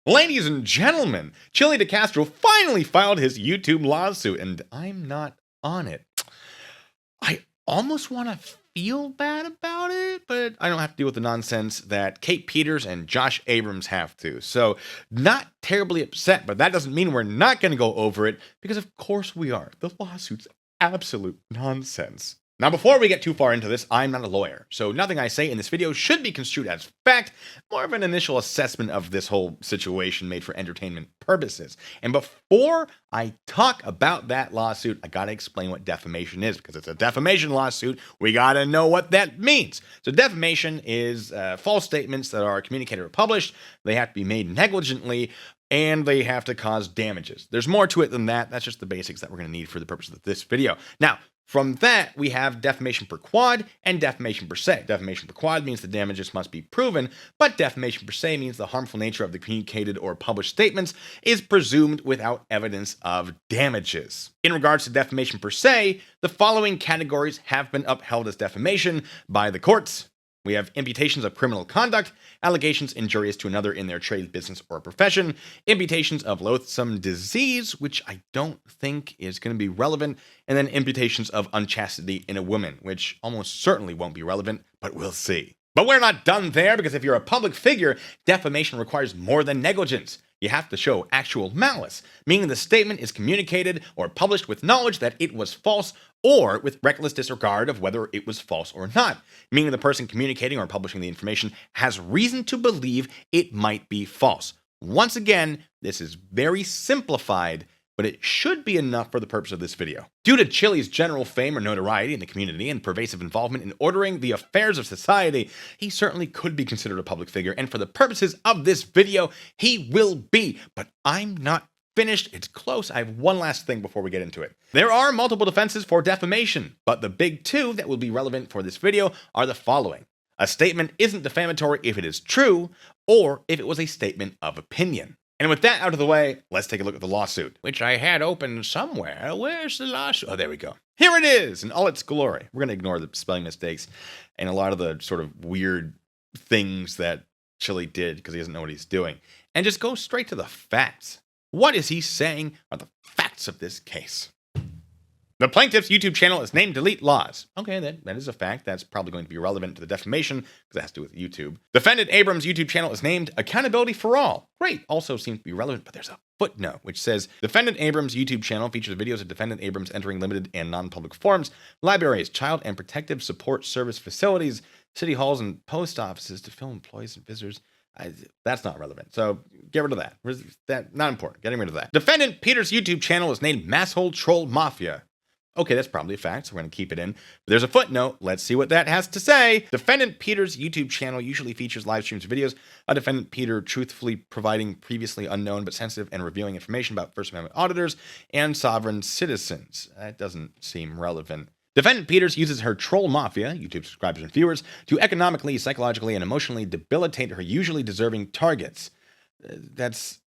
Ladies and gentlemen, Chille de Castro finally filed his YouTube lawsuit, and I'm not on it. I almost want to feel bad about it, but I don't have to deal with the nonsense that Kate Peters and Josh Abrams have to. So, not terribly upset, but that doesn't mean we're not going to go over it, because of course we are. The lawsuit's absolute nonsense. Now, before we get too far into this, I'm not a lawyer, so nothing I say in this video should be construed as fact, more of an initial assessment of this whole situation made for entertainment purposes. And before I talk about that lawsuit, I gotta explain what defamation is, because it's a defamation lawsuit. We gotta know what that means. So defamation is false statements that are communicated or published. They have to be made negligently, and they have to cause damages. There's more to it than that. That's just the basics that we're gonna need for the purpose of this video. Now, from that, we have defamation per quad and defamation per se. Defamation per quad means the damages must be proven, but defamation per se means the harmful nature of the communicated or published statements is presumed without evidence of damages. In regards to defamation per se, the following categories have been upheld as defamation by the courts. We have imputations of criminal conduct, allegations injurious to another in their trade, business, or profession, imputations of loathsome disease, which I don't think is going to be relevant, and then imputations of unchastity in a woman, which almost certainly won't be relevant, but we'll see. But we're not done there, because if you're a public figure, defamation requires more than negligence. You have to show actual malice, meaning the statement is communicated or published with knowledge that it was false or with reckless disregard of whether it was false or not, meaning the person communicating or publishing the information has reason to believe it might be false. Once again, this is very simplified, but it should be enough for the purpose of this video. Due to Chille's general fame or notoriety in the community and pervasive involvement in ordering the affairs of society, he certainly could be considered a public figure, and for the purposes of this video, he will be. But I'm not finished. It's close. I have one last thing before we get into it. There are multiple defenses for defamation, but the big two that will be relevant for this video are the following. A statement isn't defamatory if it is true, or if it was a statement of opinion. And with that out of the way, let's take a look at the lawsuit, which I had open somewhere. Where's the lawsuit? Oh, there we go. Here it is in all its glory. We're going to ignore the spelling mistakes and a lot of the sort of weird things that Chille did because he doesn't know what he's doing, and just go straight to the facts. What is he saying are the facts of this case? The plaintiff's YouTube channel is named Delete Laws. Okay, that is a fact. That's probably going to be relevant to the defamation because it has to do with YouTube. Defendant Abrams' YouTube channel is named Accountability for All. Great, also seems to be relevant, but there's a footnote which says Defendant Abrams' YouTube channel features videos of Defendant Abrams entering limited and non-public forums, libraries, child and protective support service facilities, city halls, and post offices to film employees and visitors. That's not relevant, so get rid of that. That not important. Getting rid of that. Defendant Peter's YouTube channel is named Masshole Troll Mafia. Okay, that's probably a fact, so we're going to keep it in. But there's a footnote. Let's see what that has to say. Defendant Peter's YouTube channel usually features live streams of videos of Defendant Peter truthfully providing previously unknown but sensitive and revealing information about First Amendment auditors and sovereign citizens. That doesn't seem relevant. Defendant Peters uses her troll mafia, YouTube subscribers and viewers, to economically, psychologically, and emotionally debilitate her usually deserving targets. That's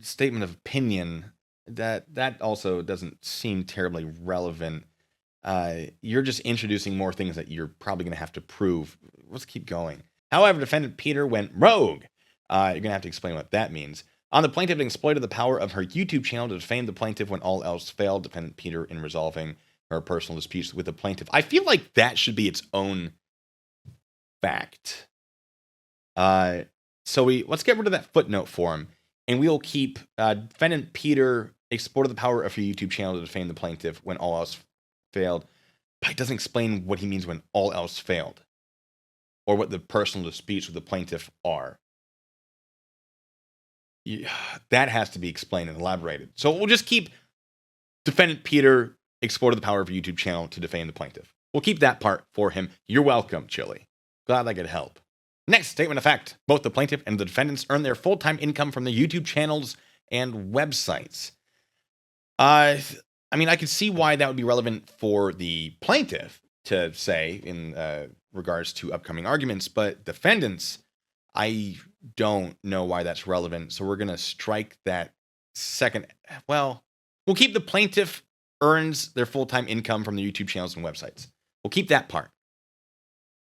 a statement of opinion. That also doesn't seem terribly relevant. You're just introducing more things that you're probably going to have to prove. Let's keep going. However, Defendant Peter went rogue. You're going to have to explain what that means. On the plaintiff exploited the power of her YouTube channel to defame the plaintiff when all else failed. Defendant Peter in resolving her personal disputes with the plaintiff. I feel like that should be its own fact. So let's get rid of that footnote for him, and we'll keep Defendant Peter exploited the power of her YouTube channel to defame the plaintiff when all else failed. But it doesn't explain what he means when all else failed, or what the personal disputes with the plaintiff are. Yeah, that has to be explained and elaborated. So we'll just keep Defendant Peter exploited the power of her YouTube channel to defame the plaintiff. We'll keep that part for him. You're welcome, Chille. Glad I could help. Next statement of fact. Both the plaintiff and the defendants earn their full-time income from the YouTube channels and websites. I mean, I can see why that would be relevant for the plaintiff to say in regards to upcoming arguments, but defendants, I don't know why that's relevant. So we're going to strike that second. Well, we'll keep the plaintiff earns their full-time income from the YouTube channels and websites. We'll keep that part.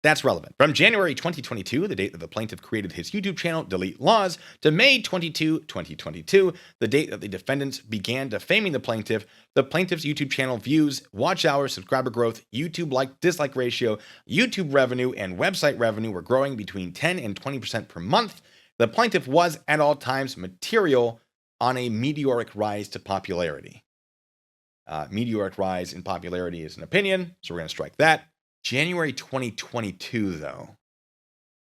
That's relevant. From January 2022, the date that the plaintiff created his YouTube channel, Delete Laws, to May 22, 2022, the date that the defendants began defaming the plaintiff's YouTube channel views, watch hours, subscriber growth, YouTube like-dislike ratio, YouTube revenue, and website revenue were growing between 10 and 20% per month. The plaintiff was, at all times, material on a meteoric rise to popularity. Meteoric rise in popularity is an opinion, so we're going to strike that. January 2022, though.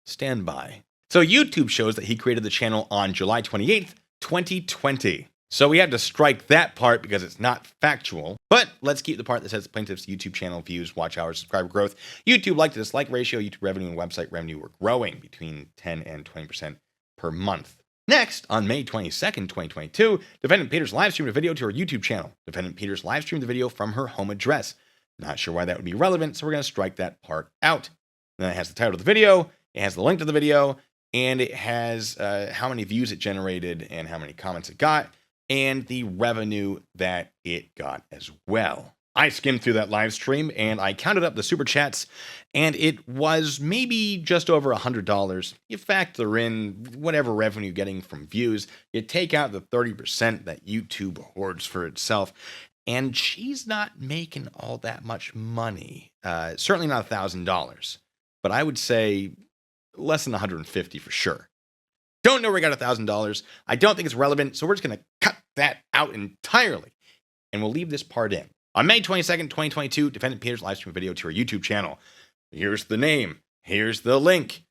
Stand by. So YouTube shows that he created the channel on July 28th, 2020. So we had to strike that part because it's not factual. But let's keep the part that says the plaintiff's YouTube channel views, watch hours, subscriber growth, YouTube like-to-dislike ratio, YouTube revenue, and website revenue were growing between 10 and 20% per month. Next, on May 22nd, 2022, Defendant Peters live streamed a video to her YouTube channel. Defendant Peters live streamed the video from her home address. Not sure why that would be relevant, so we're going to strike that part out. Then it has the title of the video, it has the link to the video, and it has how many views it generated and how many comments it got, and the revenue that it got as well. I skimmed through that live stream, and I counted up the super chats, and it was maybe just over $100. You factor in whatever revenue you're getting from views, you take out the 30% that YouTube hoards for itself, and she's not making all that much money. Certainly not $1,000, but I would say less than $150 for sure. Don't know where I got $1,000. I don't think it's relevant, so we're just going to cut that out entirely, and we'll leave this part in. On May 22nd, 2022, Defendant Peters live streamed a video to her YouTube channel. Here's the name. Here's the link.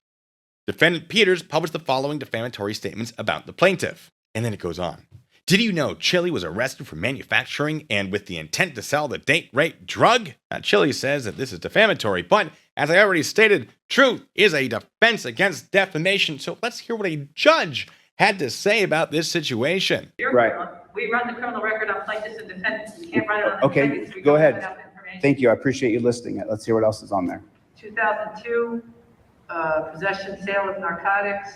Defendant Peters published the following defamatory statements about the plaintiff. And then it goes on. Did you know Chille was arrested for manufacturing and with the intent to sell the date rape drug? Now, Chille says that this is defamatory, but as I already stated, truth is a defense against defamation. So let's hear what a judge had to say about this situation. Right. We run the criminal record on plaintiffs and defendants. We can't run it on the Okay, defendants. We go don't ahead. have enough information. Thank you. I appreciate you listing it. Let's hear what else is on there. 2002, possession, sale of narcotics,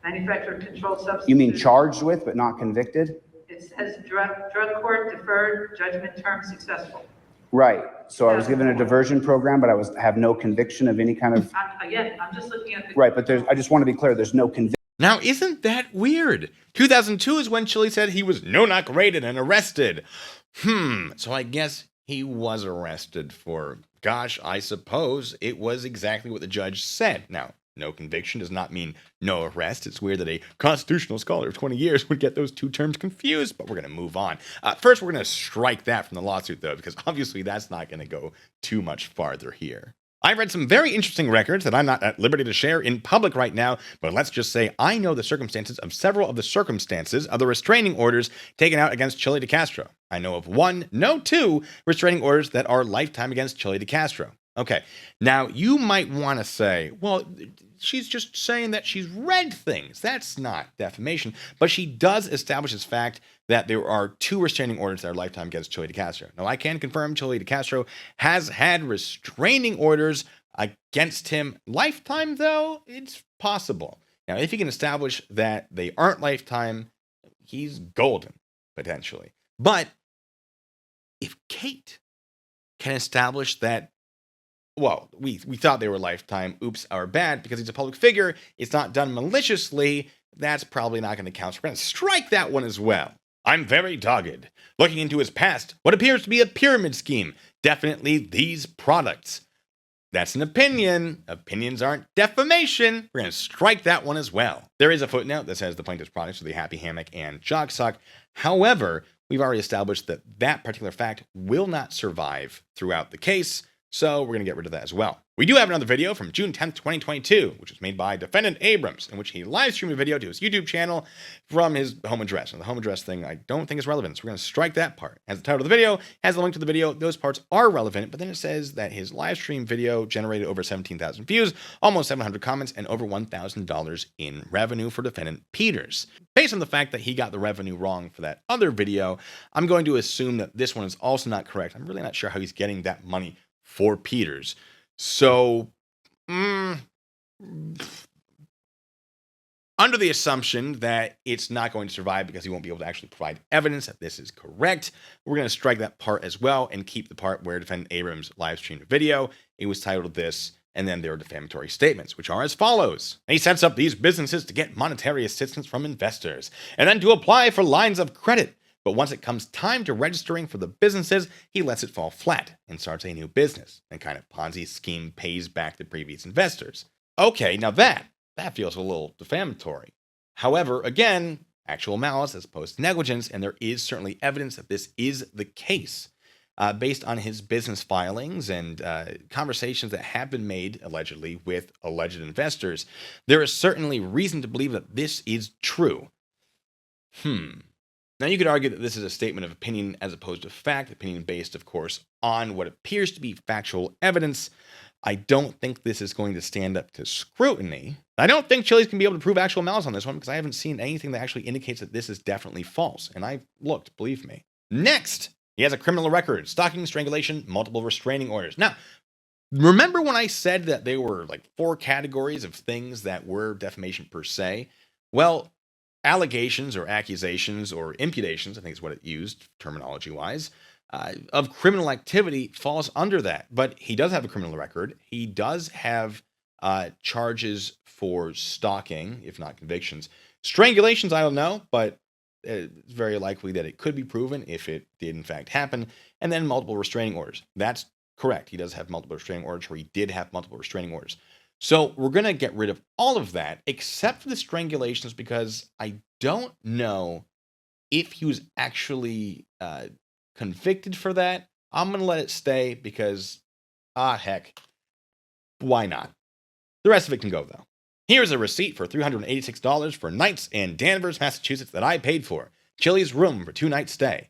manufactured controlled substances. You mean charged with but not convicted? It says drug court deferred, judgment term successful. Right. So I was given a diversion program, but I have no conviction of any kind of. Again, I'm just looking at the. Right, but I just want to be clear. There's no conviction. Now, isn't that weird? 2002 is when Chille said he was no-knock raided and arrested. So I guess he was arrested for, gosh, I suppose it was exactly what the judge said. Now, no conviction does not mean no arrest. It's weird that a constitutional scholar of 20 years would get those two terms confused, but we're going to move on. First, we're going to strike that from the lawsuit, though, because obviously that's not going to go too much farther here. I read some very interesting records that I'm not at liberty to share in public right now, but let's just say I know the circumstances of several of the restraining orders taken out against Chille DeCastro. I know of one, no, two restraining orders that are lifetime against Chille DeCastro. Okay, now you might want to say, well, she's just saying that she's read things. That's not defamation, but she does establish this fact that there are two restraining orders that are lifetime against Chille DeCastro. Now, I can confirm Chille DeCastro has had restraining orders against him. Lifetime, though, it's possible. Now, if he can establish that they aren't lifetime, he's golden, potentially. But if Kate can establish that, well, we thought they were lifetime, oops, our bad, because he's a public figure, it's not done maliciously, that's probably not going to count. So we're going to strike that one as well. I'm very dogged. Looking into his past, what appears to be a pyramid scheme. Definitely these products. That's an opinion. Opinions aren't defamation. We're going to strike that one as well. There is a footnote that says the plaintiff's products are the Happy Hammock and Jog Sock. However, we've already established that that particular fact will not survive throughout the case, so we're going to get rid of that as well. We do have another video from June 10th, 2022, which was made by Defendant Abrams, in which he live streamed a video to his YouTube channel from his home address. And the home address thing I don't think is relevant, so we're going to strike that part. Has the title of the video, has the link to the video. Those parts are relevant, but then it says that his live stream video generated over 17,000 views, almost 700 comments, and over $1,000 in revenue for Defendant Peters. Based on the fact that he got the revenue wrong for that other video, I'm going to assume that this one is also not correct. I'm really not sure how he's getting that money for Peters. So, under the assumption that it's not going to survive because he won't be able to actually provide evidence that this is correct, we're going to strike that part as well and keep the part where Defendant Abrams live streamed a video. It was titled this, And then there are defamatory statements, which are as follows. He sets up these businesses to get monetary assistance from investors and then to apply for lines of credit. But once it comes time to registering for the businesses, he lets it fall flat and starts a new business and kind of Ponzi scheme pays back the previous investors. Okay, now that feels a little defamatory. However, again, actual malice as opposed to negligence, and there is certainly evidence that this is the case. Based on his business filings and conversations that have been made, allegedly, with alleged investors, there is certainly reason to believe that this is true. Now, you could argue that this is a statement of opinion as opposed to fact, opinion based, of course, on what appears to be factual evidence. I don't think this is going to stand up to scrutiny. I don't think Chille's can be able to prove actual malice on this one because I haven't seen anything that actually indicates that this is definitely false. And I've looked, believe me. Next, he has a criminal record, stalking, strangulation, multiple restraining orders. Now, remember when I said that there were like 4 categories of things that were defamation per se? Well, allegations or accusations or imputations, I think is what it used terminology-wise, of criminal activity falls under that. But he does have a criminal record. He does have charges for stalking, if not convictions. Strangulations, I don't know, but it's very likely that it could be proven if it did in fact happen. And then multiple restraining orders. That's correct. He does have multiple restraining orders, or he did have multiple restraining orders. So we're going to get rid of all of that except for the strangulations because I don't know if he was actually convicted for that. I'm going to let it stay because, heck, why not? The rest of it can go, though. Here's a receipt for $386 for nights in Danvers, Massachusetts that I paid for. Chille's room for 2-night stay.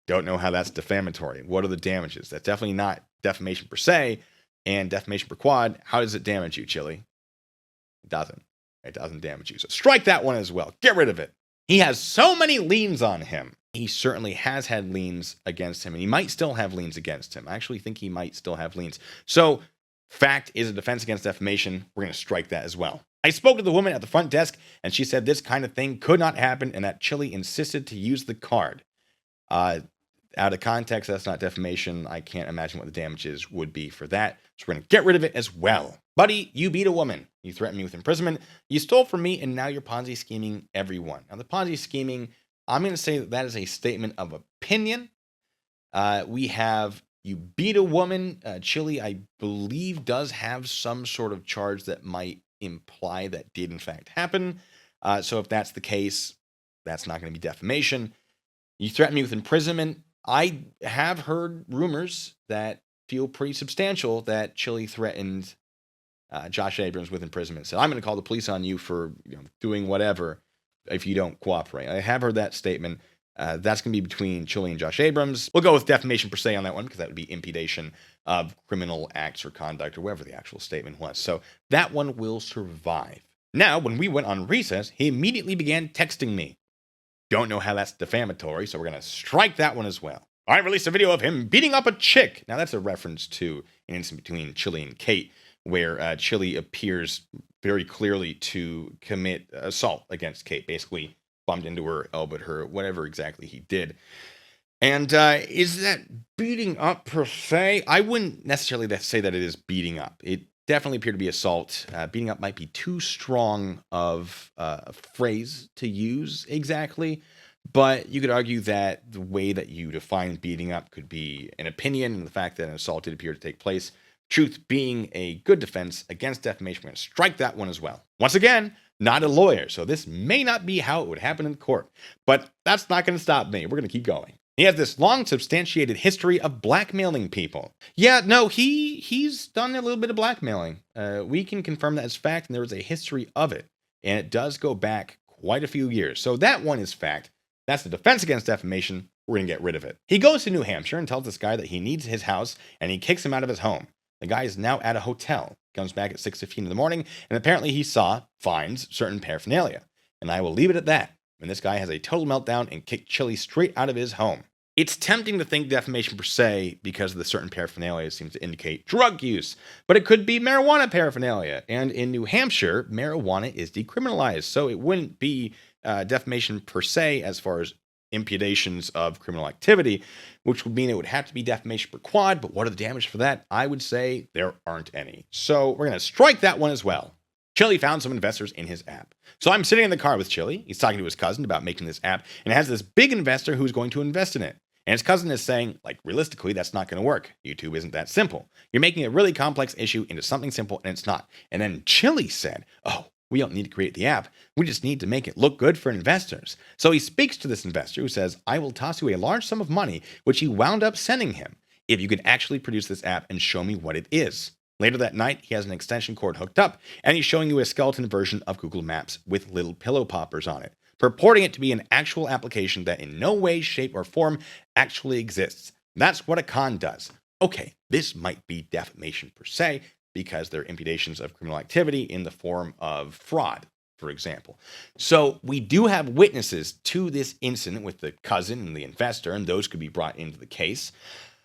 Don't know how that's defamatory. What are the damages? That's definitely not defamation per se. And defamation per quad, how does it damage you, Chille? It doesn't. It doesn't damage you. So strike that one as well. Get rid of it. He has so many liens on him. He certainly has had liens against him, and he might still have liens against him. I actually think he might still have liens. So fact is a defense against defamation. We're going to strike that as well. I spoke to the woman at the front desk, and she said this kind of thing could not happen, and that Chille insisted to use the card. Out of context, that's not defamation. I can't imagine what the damages would be for that. So we're going to get rid of it as well. Buddy, you beat a woman. You threatened me with imprisonment. You stole from me, and now you're Ponzi scheming everyone. Now, the Ponzi scheming, I'm going to say that is a statement of opinion. We have you beat a woman. Chille, I believe, does have some sort of charge that might imply that did, in fact, happen. So if that's the case, that's not going to be defamation. You threatened me with imprisonment. I have heard rumors that feel pretty substantial that Chille threatened Josh Abrams with imprisonment. So I'm going to call the police on you for doing whatever if you don't cooperate. I have heard that statement. That's going to be between Chille and Josh Abrams. We'll go with defamation per se on that one because that would be imputation of criminal acts or conduct or whatever the actual statement was. So that one will survive. Now, when we went on recess, he immediately began texting me. Don't know how that's defamatory, so we're going to strike that one as well. I released a video of him beating up a chick. Now, that's a reference to an incident between Chille and Kate, where Chille appears very clearly to commit assault against Kate, basically bumped into her, elbowed her, whatever exactly he did. And is that beating up per se? I wouldn't necessarily say that it is beating up. It definitely appeared to be assault. Beating up might be too strong of a phrase to use exactly, but you could argue that the way that you define beating up could be an opinion, and the fact that an assault did appear to take place. Truth being a good defense against defamation. We're going to strike that one as well. Once again, not a lawyer, so this may not be how it would happen in court, but that's not going to stop me. We're going to keep going. He has this long substantiated history of blackmailing people. Yeah, no, he's done a little bit of blackmailing. We can confirm that as fact, and there is a history of it, and it does go back quite a few years. So that one is fact. That's the defense against defamation. We're going to get rid of it. He goes to New Hampshire and tells this guy that he needs his house, and he kicks him out of his home. The guy is now at a hotel. Comes back at 6:15 in the morning, and apparently he finds certain paraphernalia. And I will leave it at that. And this guy has a total meltdown and kicked Chille straight out of his home. It's tempting to think defamation per se because of the certain paraphernalia seems to indicate drug use, but it could be marijuana paraphernalia. And in New Hampshire, marijuana is decriminalized, so it wouldn't be defamation per se as far as imputations of criminal activity, which would mean it would have to be defamation per quad. But what are the damages for that? I would say there aren't any. So we're going to strike that one as well. Chille found some investors in his app. So I'm sitting in the car with Chille. He's talking to his cousin about making this app, and it has this big investor who's going to invest in it. And his cousin is saying, like, realistically, that's not going to work. YouTube isn't that simple. You're making a really complex issue into something simple, and it's not. And then Chille said, oh, we don't need to create the app. We just need to make it look good for investors. So he speaks to this investor who says, I will toss you a large sum of money, which he wound up sending him, if you could actually produce this app and show me what it is. Later that night, he has an extension cord hooked up, and he's showing you a skeleton version of Google Maps with little pillow poppers on it, purporting it to be an actual application that in no way, shape, or form actually exists. That's what a con does. Okay, this might be defamation per se, because they're imputations of criminal activity in the form of fraud, for example. So we do have witnesses to this incident with the cousin and the investor, and those could be brought into the case.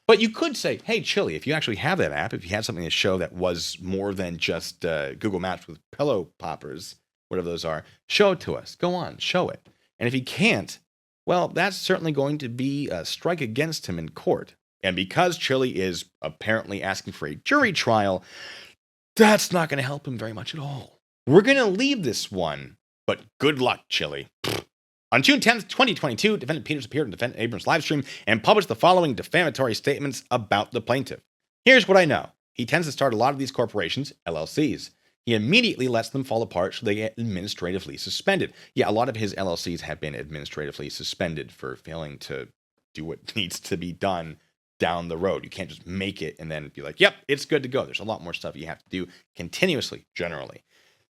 But you could say, hey, Chille, if you actually have that app, if you had something to show that was more than just Google Maps with pillow poppers, whatever those are, show it to us. Go on, show it. And if he can't, well, that's certainly going to be a strike against him in court. And because Chille is apparently asking for a jury trial, that's not going to help him very much at all. We're going to leave this one, but good luck, Chille. On June 10th, 2022, Defendant Peters appeared on Defendant Abrams' livestream and published the following defamatory statements about the plaintiff. Here's what I know. He tends to start a lot of these corporations, LLCs. He immediately lets them fall apart so they get administratively suspended. Yeah, a lot of his LLCs have been administratively suspended for failing to do what needs to be done down the road. You can't just make it and then be like, yep, it's good to go. There's a lot more stuff you have to do continuously, generally.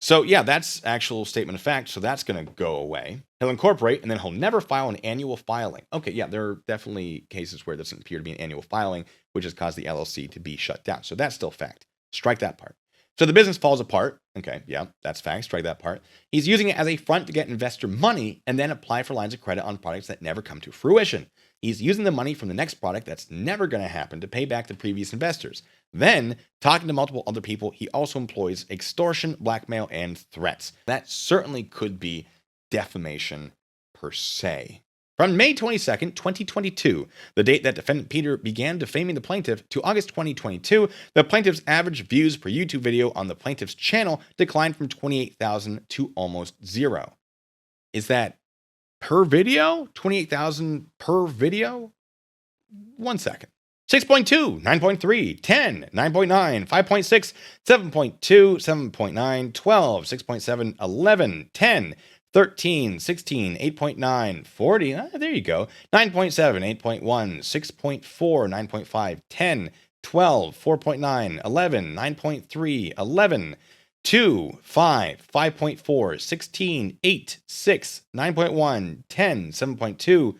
So yeah, that's actual statement of fact. So that's going to go away. He'll incorporate and then he'll never file an annual filing. Okay, yeah, there are definitely cases where it doesn't appear to be an annual filing, which has caused the LLC to be shut down. So that's still fact. Strike that part. So the business falls apart. Okay, yeah, that's fact. Strike that part. He's using it as a front to get investor money and then apply for lines of credit on products that never come to fruition. He's using the money from the next product that's never going to happen to pay back the previous investors. Then, talking to multiple other people, he also employs extortion, blackmail, and threats. That certainly could be defamation per se. From May 22nd, 2022, the date that Defendant Peter began defaming the plaintiff, to August 2022, the plaintiff's average views per YouTube video on the plaintiff's channel declined from 28,000 to almost zero. Is that per video? 28,000 per video? 1 second. 6.2, 9.3, 10, 9.9, 5.6, 7.2, 7.9, 12, 6.7, 11, 10, 13, 16, 8.9, 40, there you go, 9.7, 8.1, 6.4, 9.5, 10, 12, 4.9, 11, 9.3, 11, 2, 5, 5.4, 16, 8, 6, 9.1, 10, 7.2,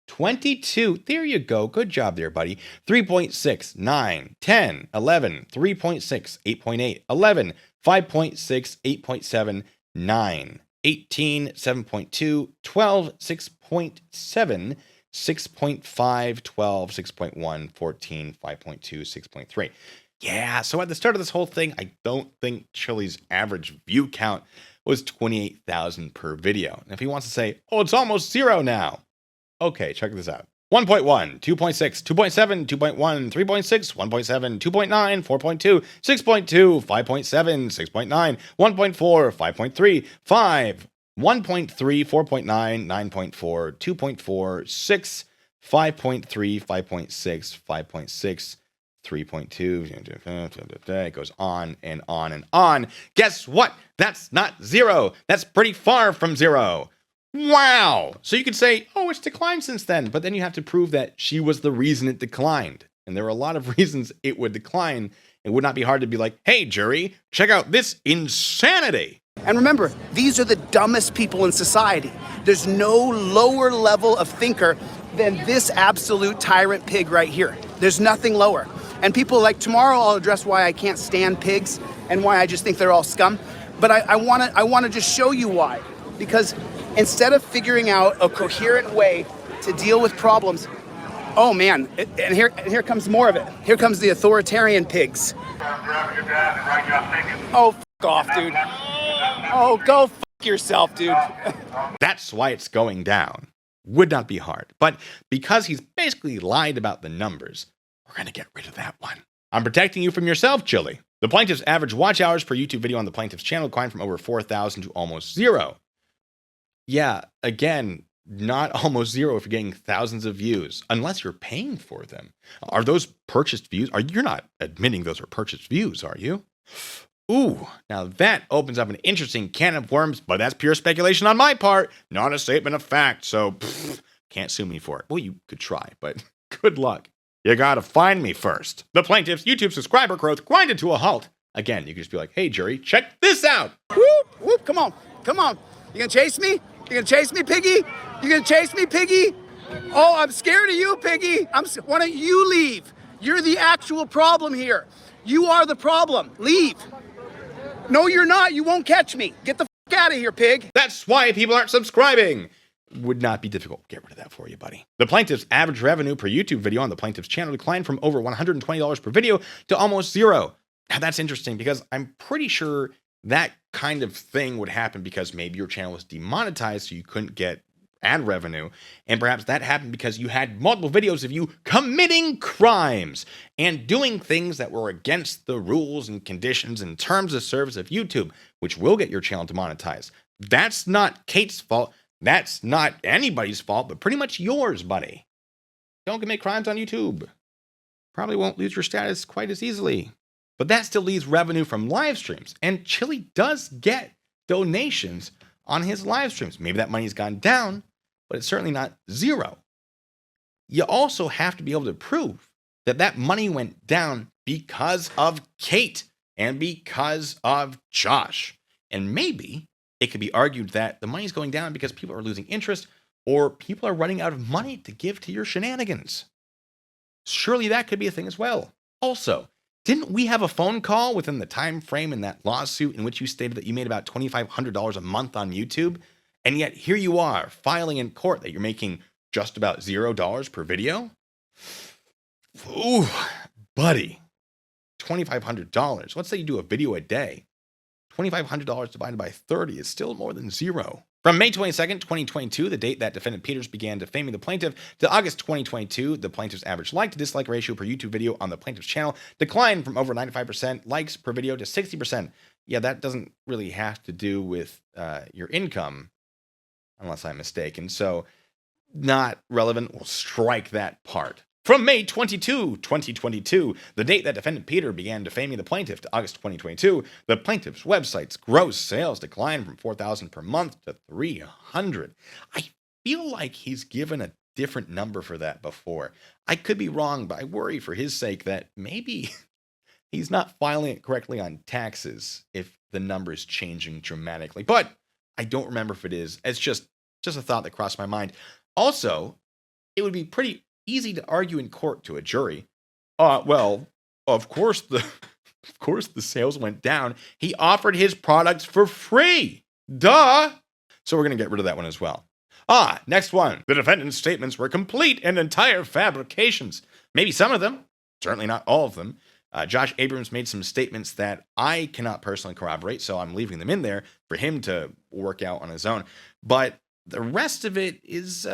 22. There you go. Good job there, buddy. 3.6, 9, 10, 11, 3.6, 8.8, 11, 5.6, 8.7, 9, 18, 7.2, 12, 6.7, 6.5, 12, 6.1, 14, 5.2, 6.3. Yeah, so at the start of this whole thing, I don't think Chille's average view count was 28,000 per video. And if he wants to say, oh, it's almost zero now. Okay, check this out. 1.1, 2.6, 2.7, 2.1, 3.6, 1.7, 2.9, 4.2, 6.2, 5.7, 6.9, 1.4, 5.3, 5, 1.3, 4.9, 9.4, 2.4, 6, 5.3, 5.6, 5.6, 3.2, it goes on and on and on. Guess what? That's not zero. That's pretty far from zero. Wow. So you could say, oh, it's declined since then, but then you have to prove that she was the reason it declined. And there are a lot of reasons it would decline. It would not be hard to be like, hey, jury, check out this insanity. And remember, these are the dumbest people in society. There's no lower level of thinker than this absolute tyrant pig right here. There's nothing lower. And people like, tomorrow I'll address why I can't stand pigs and why I just think they're all scum. But I want to just show you why. Because instead of figuring out a coherent way to deal with problems, oh man, and here comes more of it. Here comes the authoritarian pigs. Oh, f*** off, dude. Oh, go f*** yourself, dude. That's why it's going down. Would not be hard. But because he's basically lied about the numbers, we're going to get rid of that one. I'm protecting you from yourself, Chille. The plaintiff's average watch hours per YouTube video on the plaintiff's channel declined from over 4,000 to almost 0. Yeah, again, not almost 0 if you're getting thousands of views, unless you're paying for them. Are those purchased views? You're not admitting those are purchased views, are you? Ooh, now that opens up an interesting can of worms, but that's pure speculation on my part, not a statement of fact, so can't sue me for it. Well, you could try, but good luck. You gotta find me first. The plaintiff's YouTube subscriber growth grinded to a halt. Again, you could just be like, hey, jury, check this out. Whoop, whoop, come on, come on. You gonna chase me? You gonna chase me, Piggy? You gonna chase me, Piggy? Oh, I'm scared of you, Piggy. Why don't you leave? You're the actual problem here. You are the problem. Leave. No, you're not. You won't catch me. Get the f out of here, pig. That's why people aren't subscribing. Would not be difficult. Get rid of that for you, buddy. The plaintiff's average revenue per YouTube video on the plaintiff's channel declined from over $120 per video to almost 0. Now that's interesting because I'm pretty sure that kind of thing would happen because maybe your channel was demonetized so you couldn't get ad revenue. And perhaps that happened because you had multiple videos of you committing crimes and doing things that were against the rules and conditions and terms of service of YouTube, which will get your channel demonetized. That's not Kate's fault. That's not anybody's fault, but pretty much yours, buddy. Don't commit crimes on YouTube. Probably won't lose your status quite as easily. But that still leaves revenue from live streams. And Chille does get donations on his live streams. Maybe that money's gone down, but it's certainly not 0. You also have to be able to prove that that money went down because of Kate and because of Josh. And maybe it could be argued that the money's going down because people are losing interest or people are running out of money to give to your shenanigans. Surely that could be a thing as well. Also, didn't we have a phone call within the time frame in that lawsuit in which you stated that you made about $2,500 a month on YouTube? And yet here you are filing in court that you're making just about $0 per video? Ooh, buddy, $2,500. Let's say you do a video a day. $2,500 divided by 30 is still more than 0. From May 22nd, 2022, the date that defendant Peters began defaming the plaintiff, to August 2022, the plaintiff's average like to dislike ratio per YouTube video on the plaintiff's channel declined from over 95% likes per video to 60%. Yeah, that doesn't really have to do with your income, unless I'm mistaken. So, not relevant. We'll strike that part. From May 22, 2022, the date that defendant Peter began defaming the plaintiff, to August 2022, the plaintiff's website's gross sales declined from 4,000 per month to 300. I feel like he's given a different number for that before. I could be wrong, but I worry for his sake that maybe he's not filing it correctly on taxes if the number is changing dramatically. But I don't remember if it is. It's just a thought that crossed my mind. Also, it would be pretty easy to argue in court to a jury. Well, of course the sales went down. He offered his products for free. Duh. So we're going to get rid of that one as well. Next one. The defendant's statements were complete and entire fabrications. Maybe some of them, certainly not all of them. Josh Abrams made some statements that I cannot personally corroborate, so I'm leaving them in there for him to work out on his own. But the rest of it is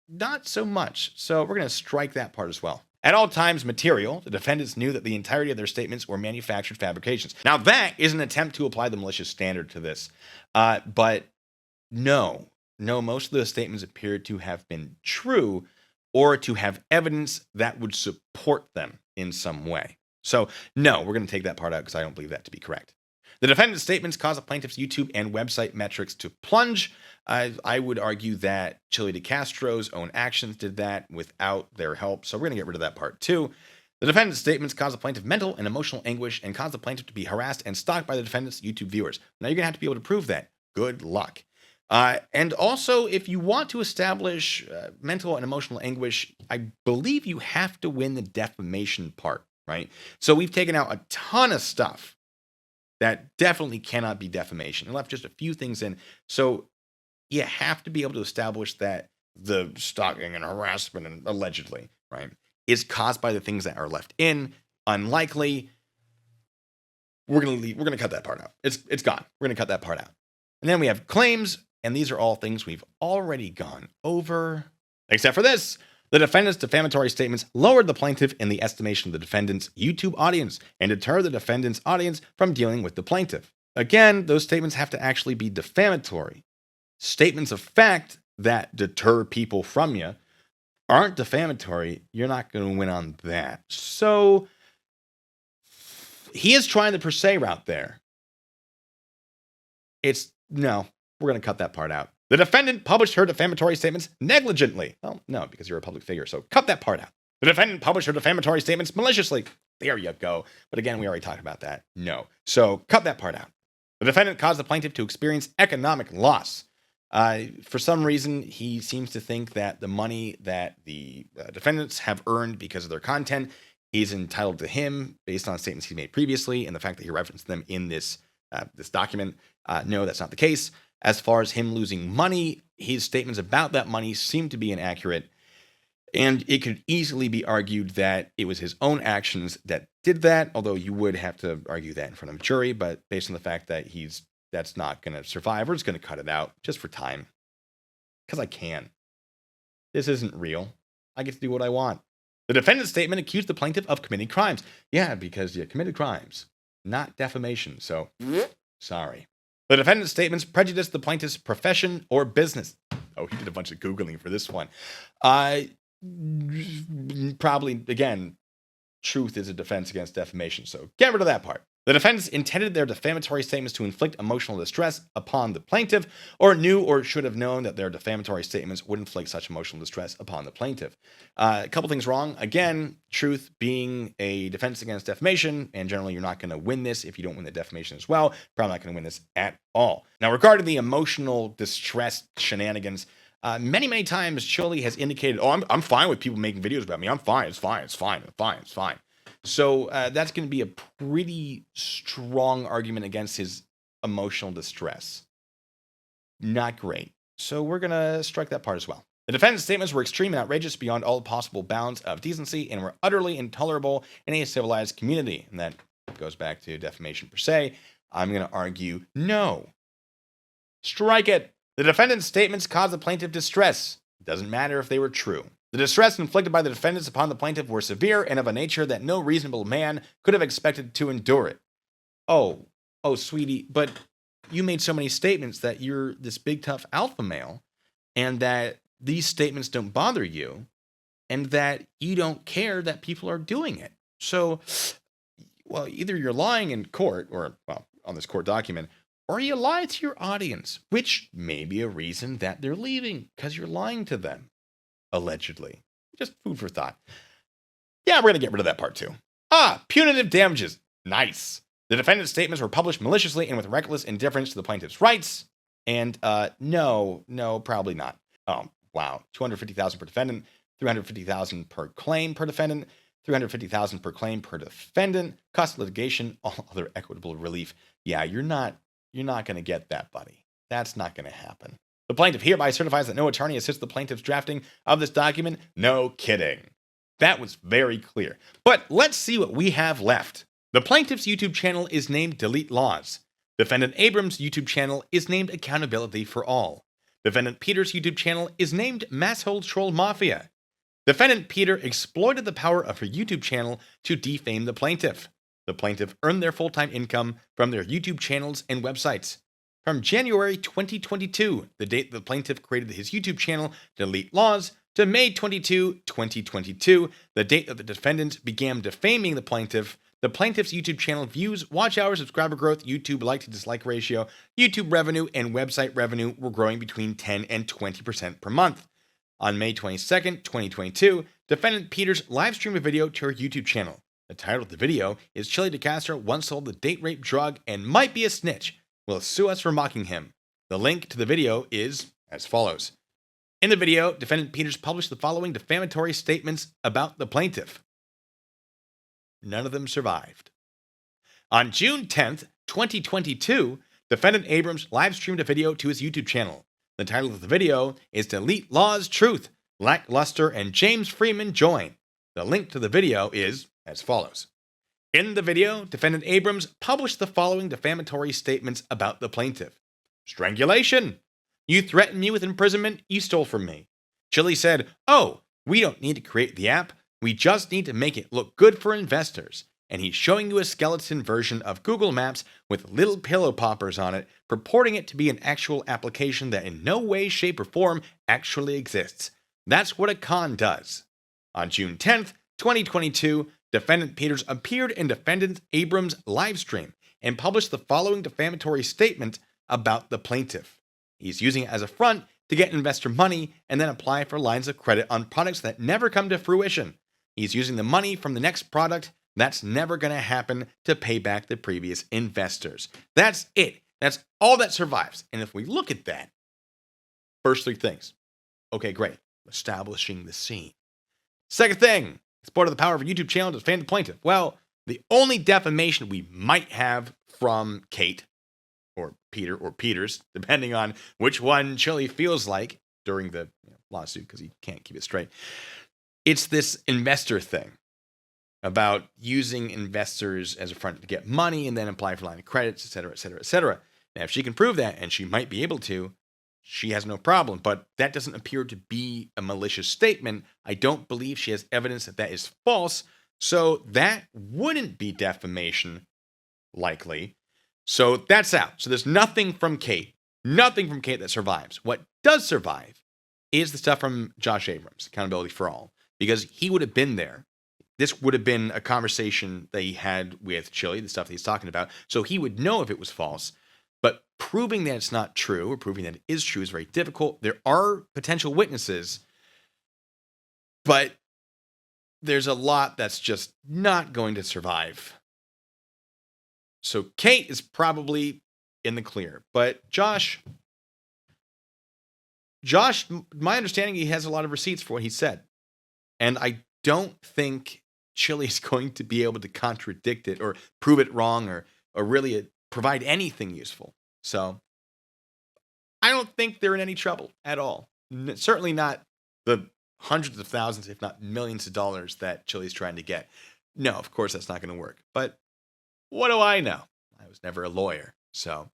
not so much, so we're going to strike that part as well. At all times material, the defendants knew that the entirety of their statements were manufactured fabrications. Now that is an attempt to apply the malicious standard to this. But no, most of those statements appeared to have been true or to have evidence that would support them in some way. So no, we're going to take that part out because I don't believe that to be correct. The defendant's statements caused the plaintiff's YouTube and website metrics to plunge. I would argue that Chille DeCastro's own actions did that without their help, so we're going to get rid of that part too. The defendant's statements caused the plaintiff mental and emotional anguish and caused the plaintiff to be harassed and stalked by the defendant's YouTube viewers. Now you're going to have to be able to prove that. Good luck. And also, if you want to establish mental and emotional anguish, I believe you have to win the defamation part, right? So we've taken out a ton of stuff that definitely cannot be defamation and left just a few things in. So you have to be able to establish that the stalking and harassment, and allegedly, right, is caused by the things that are left in. Unlikely. We're going to cut that part out. It's gone. We're going to cut that part out. And then we have claims and these are all things we've already gone over. Except for this, the defendant's defamatory statements lowered the plaintiff in the estimation of the defendant's YouTube audience and deterred the defendant's audience from dealing with the plaintiff. Again, those statements have to actually be defamatory. Statements of fact that deter people from you aren't defamatory. You're not going to win on that. So he is trying the per se route there. No, we're going to cut that part out. The defendant published her defamatory statements negligently. Well, no, because you're a public figure, so cut that part out. The defendant published her defamatory statements maliciously. There you go. But again, we already talked about that. No. So cut that part out. The defendant caused the plaintiff to experience economic loss. For some reason, he seems to think that the money that the defendants have earned because of their content, he's entitled to him based on statements he made previously and the fact that he referenced them in this document. No, that's not the case. As far as him losing money, his statements about that money seem to be inaccurate. And it could easily be argued that it was his own actions that did that, although you would have to argue that in front of a jury. But based on the fact that that's not going to survive, we're just going to cut it out just for time. Because I can. This isn't real. I get to do what I want. The defendant's statement accused the plaintiff of committing crimes. Yeah, because you committed crimes, not defamation. So, sorry. The defendant's statements prejudiced the plaintiff's profession or business. Oh, he did a bunch of Googling for this one. Probably, again, truth is a defense against defamation. So get rid of that part. The defendants intended their defamatory statements to inflict emotional distress upon the plaintiff, or knew or should have known that their defamatory statements would inflict such emotional distress upon the plaintiff. A couple things wrong. Again, truth being a defense against defamation, and generally you're not going to win this if you don't win the defamation as well. Probably not going to win this at all. Now, regarding the emotional distress shenanigans, many times Chille has indicated, I'm fine with people making videos about me. I'm fine. It's fine. So that's going to be a pretty strong argument against his emotional distress. Not great. So we're going to strike that part as well. The defendant's statements were extreme and outrageous beyond all possible bounds of decency and were utterly intolerable in a civilized community. And that goes back to defamation per se. I'm going to argue no. Strike it. The defendant's statements caused the plaintiff distress. It doesn't matter if they were true. The distress inflicted by the defendants upon the plaintiff were severe and of a nature that no reasonable man could have expected to endure it. Oh, sweetie, but you made so many statements that you're this big, tough alpha male, and that these statements don't bother you, and that you don't care that people are doing it. So, well, either you're lying in court, or, well, on this court document, or you lie to your audience, which may be a reason that they're leaving, because you're lying to them. Allegedly. Just food for thought. Yeah, we're going to get rid of that part too. Punitive damages. Nice. The defendant's statements were published maliciously and with reckless indifference to the plaintiff's rights. And no, probably not. Oh, wow. $250,000 per defendant, $350,000 per claim per defendant, $350,000 per claim per defendant, cost of litigation, all other equitable relief. Yeah, you're not going to get that, buddy. That's not going to happen. The plaintiff hereby certifies that no attorney assists the plaintiff's drafting of this document. No kidding. That was very clear. But let's see what we have left. The plaintiff's YouTube channel is named Delete Laws. Defendant Abrams' YouTube channel is named Accountability for All. Defendant Peter's YouTube channel is named Masshole Troll Mafia. Defendant Peter exploited the power of her YouTube channel to defame the plaintiff. The plaintiff earned their full-time income from their YouTube channels and websites. From January 2022, the date the plaintiff created his YouTube channel, Delete Laws, to May 22, 2022, the date that the defendant began defaming the plaintiff's YouTube channel views, watch hours, subscriber growth, YouTube like to dislike ratio, YouTube revenue, and website revenue were growing between 10 and 20% per month. On May 22nd, 2022, defendant Peters live streamed a video to her YouTube channel. The title of the video is Chille DeCastro once sold the date rape drug and might be a snitch. Will sue us for mocking him. The link to the video is as follows. In the video, defendant Peters published the following defamatory statements about the plaintiff. None of them survived. On June 10th, 2022, defendant Abrams live streamed a video to his YouTube channel. The title of the video is Delete Laws Truth, Lackluster and James Freeman Join. The link to the video is as follows. In the video, defendant Abrams published the following defamatory statements about the plaintiff. Strangulation. You threatened me with imprisonment. You stole from me. Chille said, oh, we don't need to create the app. We just need to make it look good for investors. And he's showing you a skeleton version of Google Maps with little pillow poppers on it, purporting it to be an actual application that in no way, shape, or form actually exists. That's what a con does. On June 10th, 2022, Defendant Peters appeared in Defendant Abrams' livestream and published the following defamatory statement about the plaintiff. He's using it as a front to get investor money and then apply for lines of credit on products that never come to fruition. He's using the money from the next product that's never going to happen to pay back the previous investors. That's it. That's all that survives. And if we look at that, first three things. Okay, great. Establishing the scene. Second thing, support of the power of a YouTube channel to defend the plaintiff. Well, the only defamation we might have from Kate or Peter or Peters, depending on which one Chille feels like during the lawsuit, because he can't keep it straight. It's this investor thing about using investors as a front to get money and then apply for line of credits, et cetera, et cetera, et cetera. Now, if she can prove that, and she might be able to, she has no problem. But that doesn't appear to be a malicious statement. I don't believe she has evidence that that is false. So that wouldn't be defamation, likely. So that's out. So there's nothing from Kate that survives. What does survive is the stuff from Josh Abrams, Accountability for All, because he would have been there. This would have been a conversation that he had with Chille, the stuff that he's talking about. So he would know if it was false. But proving that it's not true or proving that it is true is very difficult. There are potential witnesses, but there's a lot that's just not going to survive. So Kate is probably in the clear. But Josh, my understanding, he has a lot of receipts for what he said. And I don't think Chille is going to be able to contradict it or prove it wrong or really provide anything useful. So I don't think they're in any trouble at all. Certainly not the hundreds of thousands, if not millions of dollars that Chille's trying to get. No, of course that's not going to work. But what do I know? I was never a lawyer. So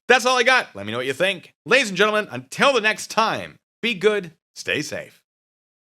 that's all I got. Let me know what you think. Ladies and gentlemen, until the next time, be good, stay safe.